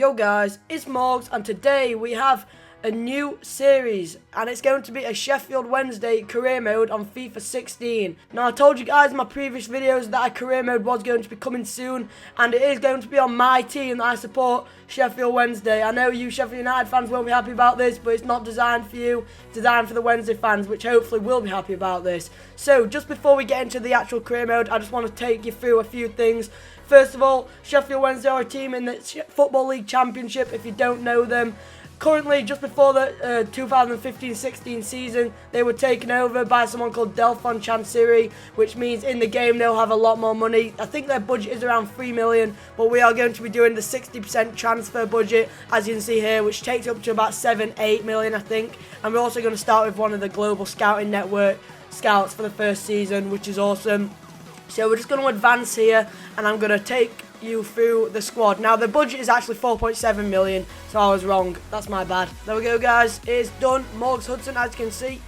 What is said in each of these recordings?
Yo guys, it's Morgz and today we have a new series and it's going to be a Sheffield Wednesday career mode on FIFA 16. Now I told you guys in my previous videos that a career mode was going to be coming soon and it is going to be on my team that I support, Sheffield Wednesday. I know you Sheffield United fans won't be happy about this, but it's not designed for you, it's designed for the Wednesday fans, which hopefully will be happy about this. So just before we get into the actual career mode, I just want to take you through a few things. First of all, Sheffield Wednesday are a team in the Football League Championship, if you don't know them. Currently, just before the 2015-16 season, they were taken over by someone called Delphine Chansiri, which means in the game they'll have a lot more money. I think their budget is around 3 million, but we are going to be doing the 60% transfer budget, as you can see here, which takes up to about 7-8 million, I think. And we're also going to start with one of the global scouting network scouts for the first season, which is awesome. So we're just going to advance here, and I'm going to take you through the squad. Now the budget is actually 4.7 million, so I was wrong. That's my bad. There we go, guys. It's done. Morgz Hudson, as you can see.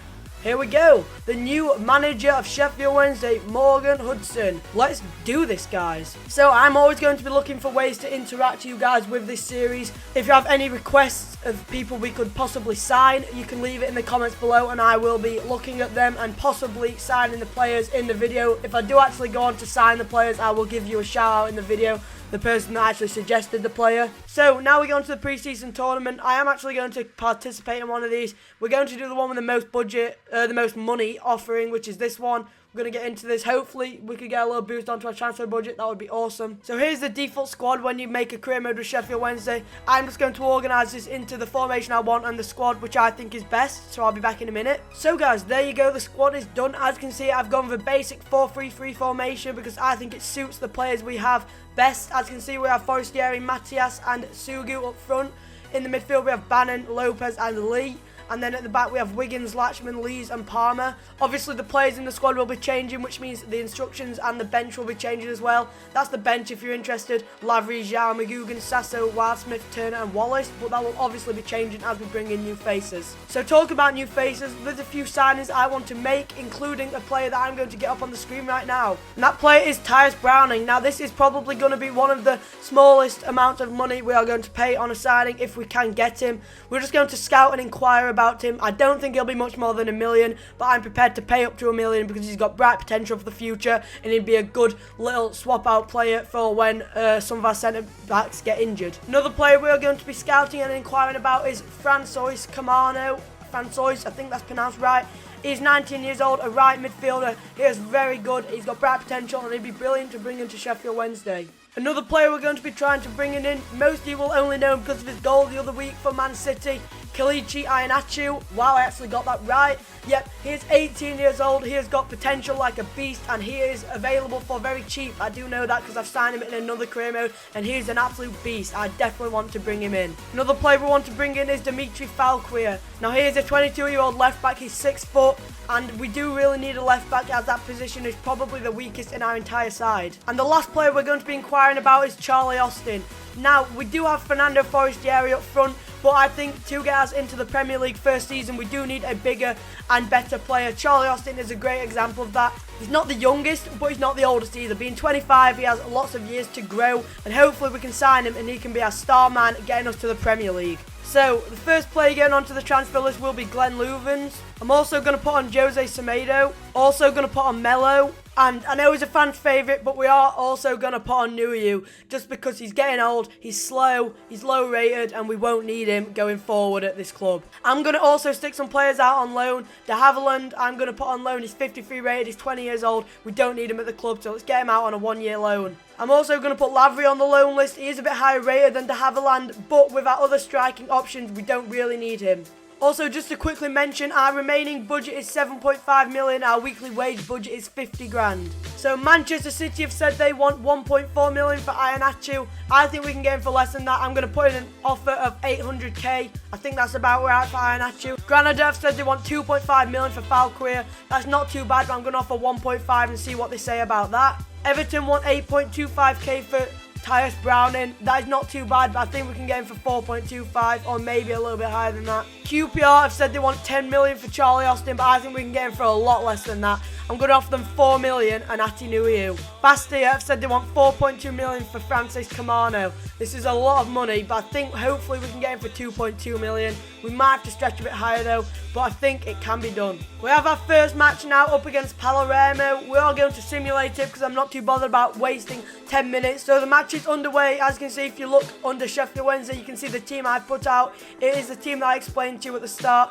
Here we go. The new manager of Sheffield Wednesday, Hudson. Let's do this, guys. So I'm always going to be looking for ways to interact you guys with this series. If you have any requests of people we could possibly sign, you can leave it in the comments below and I will be looking at them and possibly signing the players in the video. If I do actually go on to sign the players, I will give you a shout out in the video, the person that actually suggested the player. So now we go on to the Preseason Tournament. I am actually going to participate in one of these. We're going to do the one with the most budget, the most money offering, which is this one. We're going to get into this. Hopefully we could get a little boost onto our transfer budget. That would be awesome. So here's the default squad when you make a career mode with Sheffield Wednesday. I'm just going to organise this into the formation I want and the squad which I think is best. So I'll be back in a minute. So guys, there you go. The squad is done. As you can see, I've gone with a basic 4-3-3 formation because I think it suits the players we have best. As you can see, we have Forestieri, Matias and Sugu up front. In the midfield, we have Bannon, Lopez and Lee. And then at the back we have Wiggins, Latchman, Lees and Palmer. Obviously the players in the squad will be changing, which means the instructions and the bench will be changing as well. That's the bench if you're interested. Lavery, Zhao, McGugan, Sasso, Wildsmith, Turner and Wallace. But that will obviously be changing as we bring in new faces. So talk about new faces, there's a few signings I want to make, including a player that I'm going to get up on the screen right now. And that player is Tyus Browning. Now this is probably going to be one of the smallest amounts of money we are going to pay on a signing if we can get him. We're just going to scout and inquire about him. I don't think he'll be much more than $1 million, but I'm prepared to pay up to $1 million because he's got bright potential for the future and he'd be a good little swap out player for when some of our centre backs get injured. Another player we're going to be scouting and inquiring about is Francois Camano. Francois, I think that's pronounced right. He's 19 years old, a right midfielder. He is very good. He's got bright potential and he'd be brilliant to bring into Sheffield Wednesday. Another player we're going to be trying to bring in, most of you will only know him because of his goal the other week for Man City, Kelechi Iheanacho. Wow, I actually got that right. Yep, he is 18 years old, he has got potential like a beast and he is available for very cheap. I do know that because I've signed him in another career mode and he is an absolute beast. I definitely want to bring him in. Another player we want to bring in is Dimitri Falquia. Now he is a 22-year-old left back, he's 6 foot. And we do really need a left back as that position is probably the weakest in our entire side. And the last player we're going to be inquiring about is Charlie Austin. Now, we do have Fernando Forestieri up front, but I think to get us into the Premier League first season, we do need a bigger and better player. Charlie Austin is a great example of that. He's not the youngest, but he's not the oldest either. Being 25, he has lots of years to grow, and hopefully we can sign him and he can be our star man getting us to the Premier League. So, the first player getting onto the transfer list will be Glenn Loovens. I'm also going to put on Jose Semedo. Also going to put on Melo. And I know he's a fan's favourite, but we are also going to put on Nuyu. Just because he's getting old, he's slow, he's low rated, and we won't need him going forward at this club. I'm going to also stick some players out on loan. De Havilland, I'm going to put on loan. He's 53 rated, he's 20 years old. We don't need him at the club, so let's get him out on a 1-year loan. I'm also going to put Lavery on the loan list. He is a bit higher rated than De Havilland, but with our other striking options, we don't really need him. Also, just to quickly mention, our remaining budget is 7.5 million, our weekly wage budget is 50 grand. So Manchester City have said they want 1.4 million for Iheanacho. I think we can get him for less than that. I'm going to put in an offer of 800k. I think that's about right for Iheanacho. Granada have said they want 2.5 million for Falquia. That's not too bad, but I'm going to offer 1.5 and see what they say about that. Everton want 8.25k for Tyus Browning. That is not too bad, but I think we can get him for 4.25 or maybe a little bit higher than that. QPR have said they want 10 million for Charlie Austin, but I think we can get him for a lot less than that. I'm going to offer them 4 million and Atinuiu. Bastia have said they want 4.2 million for Francis Camano. This is a lot of money, but I think hopefully we can get him for 2.2 million. We might have to stretch a bit higher though, but I think it can be done. We have our first match now up against Palermo. We are going to simulate it because I'm not too bothered about wasting 10 minutes. So the match is underway. As you can see, if you look under Sheffield Wednesday, you can see the team I put out. It is the team that I explained to you at the start.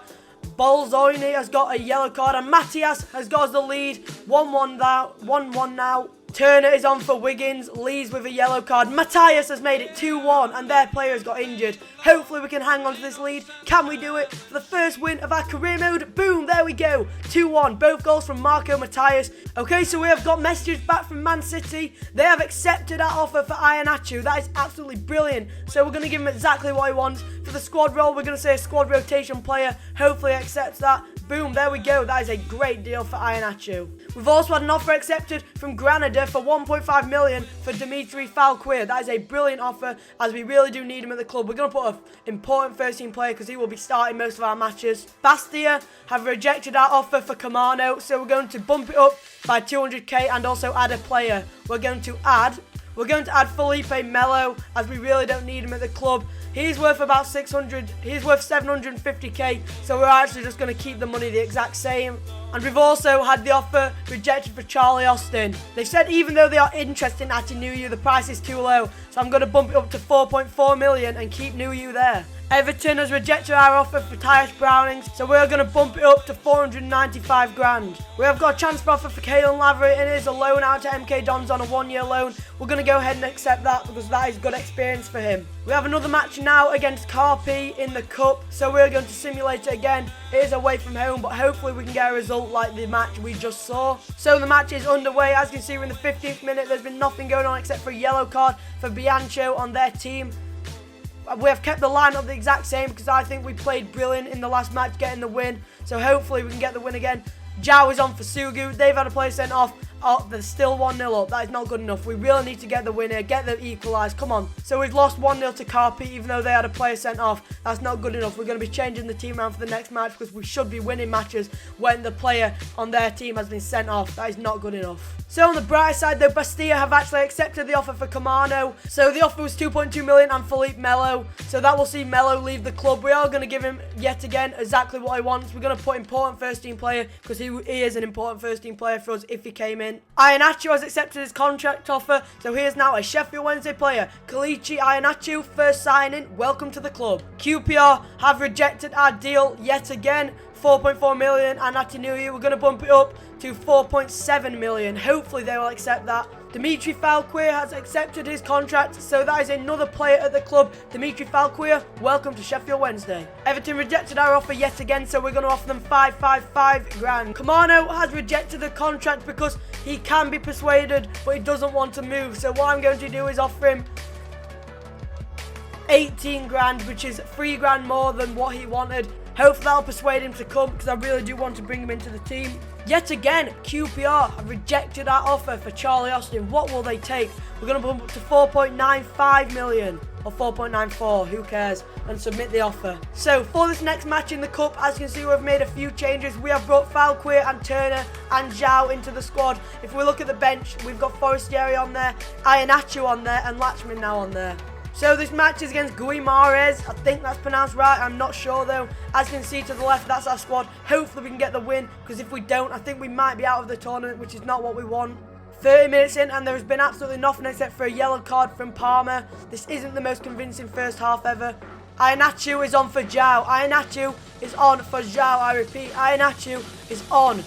Bolzoni has got a yellow card and Matthias has got us the lead. 1-1 now. Turner is on for Wiggins, leads with a yellow card. Matthias has made it 2-1 and their player has got injured. Hopefully we can hang on to this lead. Can we do it? For the first win of our career mode. Boom, there we go. 2-1, both goals from Marco Matthias. Okay, so we have got messages back from Man City. They have accepted our offer for Iheanacho. That is absolutely brilliant. So we're going to give him exactly what he wants. For the squad role, we're going to say a squad rotation player. Hopefully he accepts that. Boom, there we go. That is a great deal for Iheanacho. We've also had an offer accepted from Granada for 1.5 million for Dimitri Falquir. That is a brilliant offer, as we really do need him at the club. We're going to put an important first team player because he will be starting most of our matches. Bastia have rejected our offer for Camano, so we're going to bump it up by 200k and also add a player. We're going to add Felipe Melo, as we really don't need him at the club. He's worth about 600, he's worth 750k, so we're actually just going to keep the money the exact same. And we've also had the offer rejected for Charlie Austin. They've said even though they are interested in Atinuiu, the price is too low, so I'm going to bump it up to 4.4 million and keep Nuiu there. Everton has rejected our offer for Tyus Brownings, so we're going to bump it up to 495 grand. We have got a transfer offer for Kalen Lavery, and it is a loan out to MK Dons on a 1-year loan. We're going to go ahead and accept that because that is good experience for him. We have another match now against Carpi in the Cup, so we're going to simulate it again. It is away from home, but hopefully we can get a result like the match we just saw. So the match is underway. As you can see, we're in the 15th minute. There's been nothing going on except for a yellow card for Biancho on their team. We have kept the lineup the exact same because I think we played brilliant in the last match getting the win. So hopefully we can get the win again. Zhao is on for Sugu. They've had a player sent off. Oh, they're still 1-0 up. That is not good enough. We really need to get the win here. Get them equalised. Come on. So we've lost 1-0 to Carpi even though they had a player sent off. That's not good enough. We're going to be changing the team around for the next match because we should be winning matches when the player on their team has been sent off. That is not good enough. So on the brighter side though, Bastia have actually accepted the offer for Camano. So the offer was 2.2 million and Felipe Melo. So that will see Melo leave the club. We are going to give him yet again exactly what he wants. We're going to put important first team player because he is an important first team player for us if he came in. Iheanacho has accepted his contract offer, so he is now a Sheffield Wednesday player. Kalichi Iheanacho, first signing, welcome to the club. QPR have rejected our deal yet again, 4.4 million, and Atinuiu, we're going to bump it up to 4.7 million. Hopefully they will accept that. Dimitri Falquir has accepted his contract, so that is another player at the club. Dimitri Falquir, welcome to Sheffield Wednesday. Everton rejected our offer yet again, so we're going to offer them 555 grand. Camano has rejected the contract because he can be persuaded, but he doesn't want to move. So what I'm going to do is offer him 18 grand, which is 3 grand more than what he wanted. Hopefully that'll persuade him to come because I really do want to bring him into the team. Yet again, QPR have rejected our offer for Charlie Austin. What will they take? We're going to bump up to 4.95 million or 4.94, who cares, and submit the offer. So for this next match in the Cup, as you can see, we've made a few changes. We have brought Falquir and Turner and Zhao into the squad. If we look at the bench, we've got Forestieri on there, Iheanacho on there, and Latchman now on there. So this match is against Guimarães. I think that's pronounced right. I'm not sure though. As you can see to the left, that's our squad. Hopefully we can get the win, because if we don't, I think we might be out of the tournament, which is not what we want. 30 minutes in and there has been absolutely nothing except for a yellow card from Palmer. This isn't the most convincing first half ever. Iheanacho is on for Zhao. Iheanacho is on for Zhao. I repeat, Iheanacho is on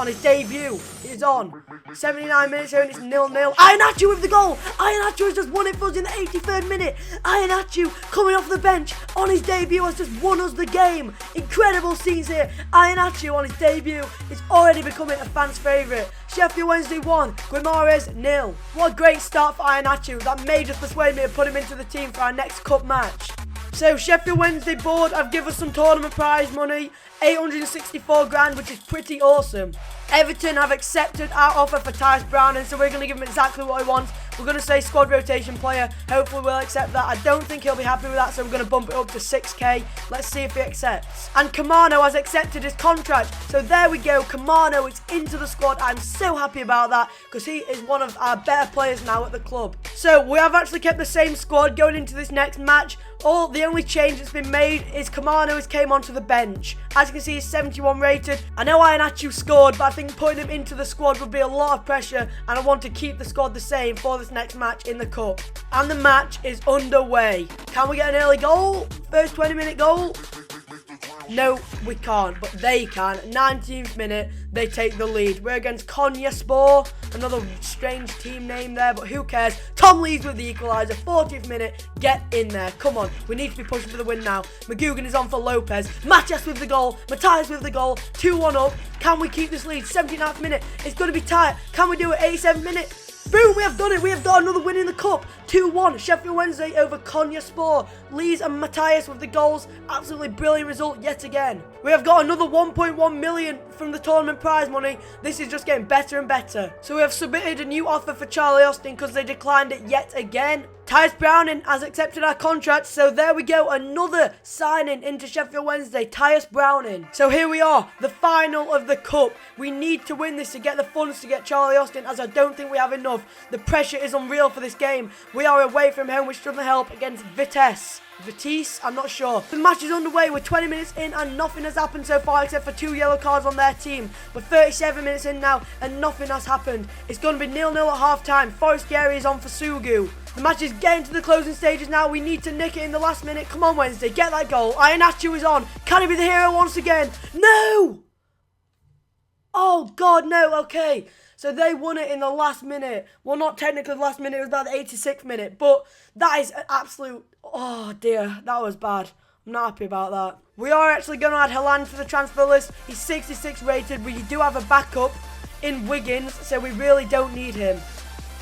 his debut. He is on. 79 minutes here and it's 0-0. Iheanacho with the goal. Iheanacho has just won it for us in the 83rd minute. Iheanacho coming off the bench on his debut has just won us the game. Incredible scenes here. Iheanacho on his debut is already becoming a fan's favourite. Sheffield Wednesday 1, Guimarães 0. What a great start for Iheanacho. That may just persuade me to put him into the team for our next cup match. So Sheffield Wednesday board have given us some tournament prize money, 864 grand, which is pretty awesome. Everton have accepted our offer for Tyus Brown, and so we're going to give him exactly what he wants. We're going to say squad rotation player. Hopefully we'll accept that. I don't think he'll be happy with that, so we're going to bump it up to 6k. Let's see if he accepts. And Kamano has accepted his contract. So there we go. Kamano is into the squad. I'm so happy about that because he is one of our better players now at the club. So we have actually kept the same squad going into this next match. The only change that's been made is Kamano has came onto the bench. As you can see, he's 71 rated. I know Iheanacho scored, but I think putting him into the squad would be a lot of pressure, and I want to keep the squad the same for this next match in the cup. And the match is underway. Can we get an early goal? First 20-minute goal? No, we can't, but they can. 19th minute, they take the lead. We're against Konyaspor, another strange team name there, but who cares? Tom leads with the equaliser. 40th minute, get in there. Come on, we need to be pushing for the win now. McGugan is on for Lopez. Matias with the goal. Matthias with the goal. 2-1 up. Can we keep this lead? 79th minute, it's going to be tight. Can we do it? 87th minute. Boom, we have done it. We have got another win in the cup. 2-1, Sheffield Wednesday over Konyaspor. Lees and Matthias with the goals. Absolutely brilliant result yet again. We have got another 1.1 million from the tournament prize money. This is just getting better and better. So we have submitted a new offer for Charlie Austin because they declined it yet again. Tyus Browning has accepted our contract, so there we go, another signing into Sheffield Wednesday, Tyus Browning. So here we are, the final of the cup. We need to win this to get the funds to get Charlie Austin, as I don't think we have enough. The pressure is unreal for this game. We are away from home, which doesn't help, against Vitesse, I'm not sure. The match is underway. We're 20 minutes in and nothing has happened so far except for 2 yellow cards on their team. We're 37 minutes in now and nothing has happened. It's going to be 0-0 at half time. Forest Gary is on for Sugu. The match is getting to the closing stages now. We need to nick it in the last minute. Come on, Wednesday, get that goal. Iheanacho is on. Can he be the hero once again? No! Oh, God, no. Okay. So they won it in the last minute. Well, not technically the last minute. It was about the 86th minute. But that is an absolute... Oh, dear. That was bad. I'm not happy about that. We are actually going to add Haaland to the transfer list. He's 66 rated. We do have a backup in Wiggins, so we really don't need him.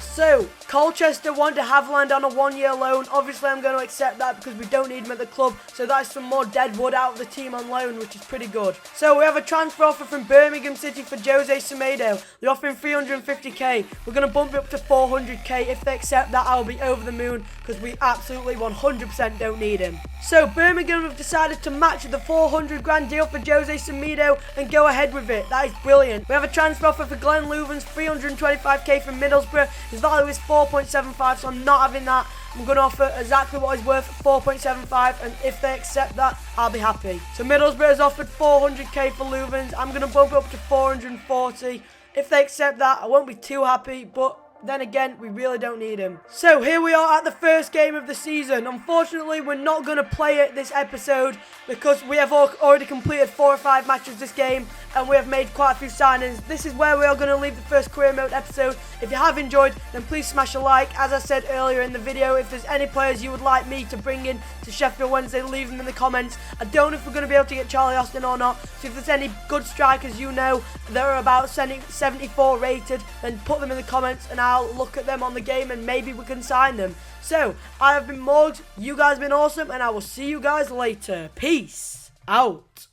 So, Colchester want to have Haaland on a 1-year loan. Obviously, I'm going to accept that because we don't need him at the club. So that is some more dead wood out of the team on loan, which is pretty good. So, we have a transfer offer from Birmingham City for Jose Semedo. They're offering 350k. We're going to bump it up to 400k. If they accept that, I'll be over the moon because we absolutely 100% don't need him. So, Birmingham have decided to match the 400 grand deal for Jose Semedo and go ahead with it. That is brilliant. We have a transfer offer for Glenn Louvens, 325k from Middlesbrough. His value is 4.75, so I'm not having that. I'm going to offer exactly what he's worth, 4.75, and if they accept that, I'll be happy. So Middlesbrough has offered 400k for Louvens. I'm going to bump it up to 440. If they accept that, I won't be too happy, but then again, we really don't need him. So here we are at the first game of the season. Unfortunately, we're not going to play it this episode because we have already completed 4 or 5 matches this game and we have made quite a few signings. This is where we are going to leave the first career mode episode. If you have enjoyed, then please smash a like. As I said earlier in the video, if there's any players you would like me to bring in to Sheffield Wednesday, leave them in the comments. I don't know if we're going to be able to get Charlie Austin or not. So if there's any good strikers you know that are about 74 rated, then put them in the comments and I'll look at them on the game and maybe we can sign them. So, I have been Morgz, you guys have been awesome, and I will see you guys later. Peace out.